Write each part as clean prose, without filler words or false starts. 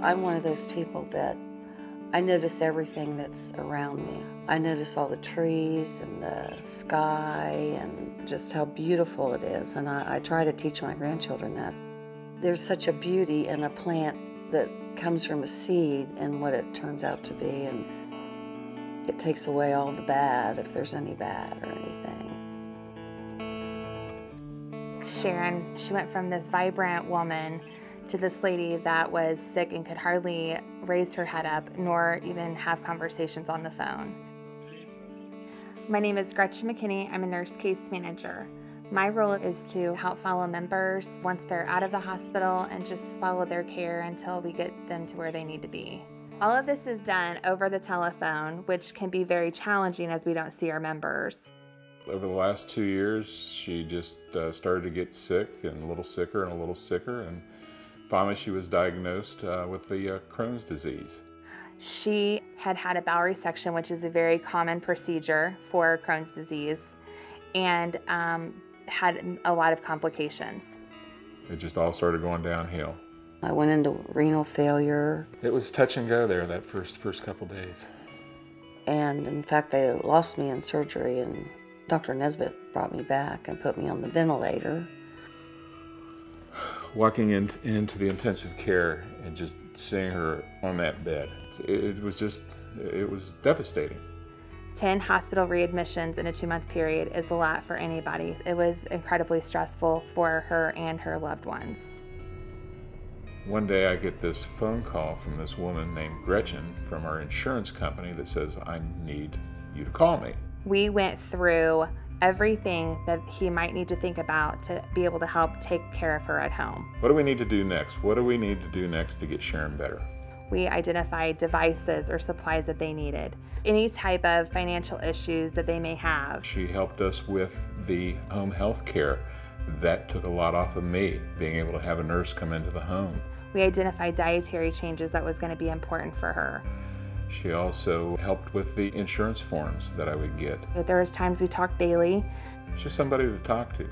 I'm one of those people that I notice everything that's around me. I notice all the trees and the sky and just how beautiful it is, and I try to teach my grandchildren that. There's such a beauty in a plant that comes from a seed and what it turns out to be, and it takes away all the bad, if there's any bad or anything. Sharon, she went from this vibrant woman to this lady that was sick and could hardly raise her head up nor even have conversations on the phone. My name is Gretchen McKinney. I'm a nurse case manager. My role is to help follow members once they're out of the hospital and just follow their care until we get them to where they need to be. All of this is done over the telephone, which can be very challenging as we don't see our members. Over the last 2 years, she just started to get sick and a little sicker and a little sicker, and finally she was diagnosed with the Crohn's disease. She had had a bowel resection, which is a very common procedure for Crohn's disease, and had a lot of complications. It just all started going downhill. I went into renal failure. It was touch and go there that first couple days. And in fact, they lost me in surgery, and Dr. Nesbitt brought me back and put me on the ventilator. Walking into the intensive care and just seeing her on that bed, it was devastating. 10 hospital readmissions in a 2-month period is a lot for anybody. It was incredibly stressful for her and her loved ones. One day I get this phone call from this woman named Gretchen from our insurance company that says, "I need you to call me." We went through everything that he might need to think about to be able to help take care of her at home. What do we need to do next? What do we need to do next to get Sharon better? We identified devices or supplies that they needed, any type of financial issues that they may have. She helped us with the home health care. That took a lot off of me, being able to have a nurse come into the home. We identified dietary changes that was going to be important for her. She also helped with the insurance forms that I would get. There was times we talked daily. It's just somebody to talk to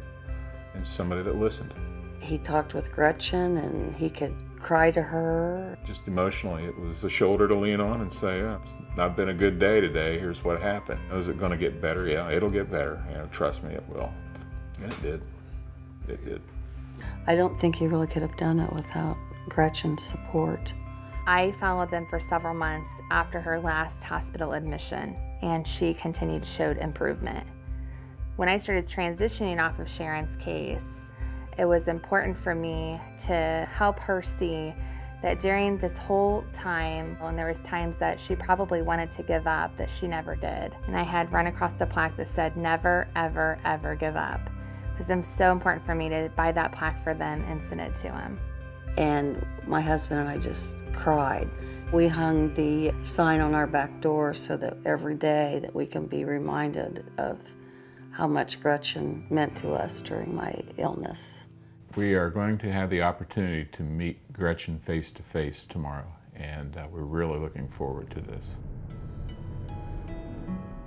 and somebody that listened. He talked with Gretchen, and he could cry to her. Just emotionally, it was a shoulder to lean on and say, "Yeah, it's not been a good day today. Here's what happened. Is it going to get better? Yeah, it'll get better. Trust me, it will." And it did. It did. I don't think he really could have done it without Gretchen's support. I followed them for several months after her last hospital admission, and she continued to show improvement. When I started transitioning off of Sharon's case, it was important for me to help her see that during this whole time, when there was times that she probably wanted to give up, that she never did. And I had run across a plaque that said, "Never, ever, ever give up." It was so important for me to buy that plaque for them and send it to him. And my husband and I just cried. We hung the sign on our back door so that every day that we can be reminded of how much Gretchen meant to us during my illness. We are going to have the opportunity to meet Gretchen face to face tomorrow, and we're really looking forward to this.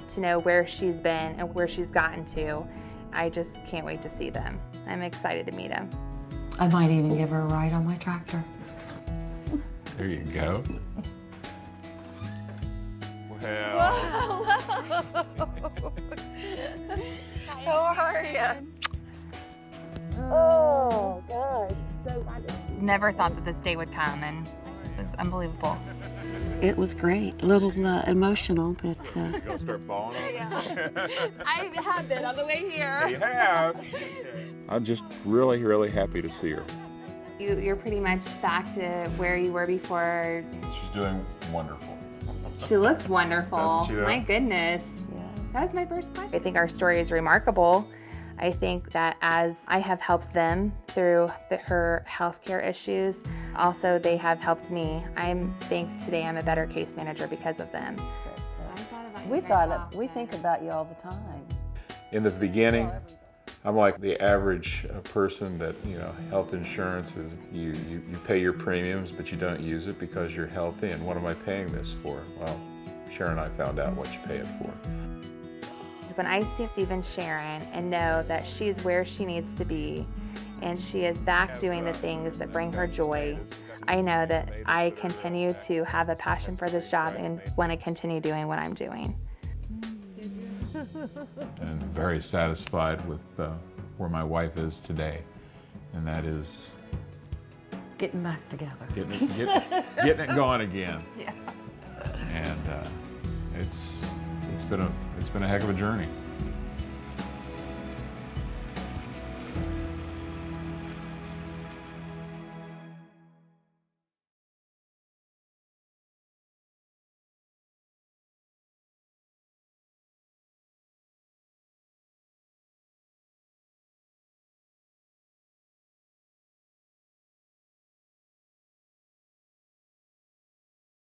To know where she's been and where she's gotten to, I just can't wait to see them. I'm excited to meet them. I might even give her a ride on my tractor. There you go. Well. How are you? Oh, God. Never thought that this day would come, and it was unbelievable. It was great. A little emotional, but... You gonna start bawling on Yeah. I have been on the way here. You have. I'm just really, really happy to see her. You're pretty much back to where you were before. She's doing wonderful. She looks wonderful. Doesn't she, though? My goodness. Yeah. That was my first question. I think our story is remarkable. I think that as I have helped them through her healthcare issues, also they have helped me. I think today I'm a better case manager because of them. We think about you all the time. In the beginning, I'm like the average person that, health insurance is, you pay your premiums, but you don't use it because you're healthy. And what am I paying this for? Well, Sharon and I found out what you pay it for. When I see Steve and Sharon and know that she's where she needs to be and she is back doing the things that bring her joy. I know that I continue to have a passion for this job and want to continue doing what I'm doing. And very satisfied with where my wife is today, and that is Getting back together. getting it going again. Yeah. And it's been a heck of a journey.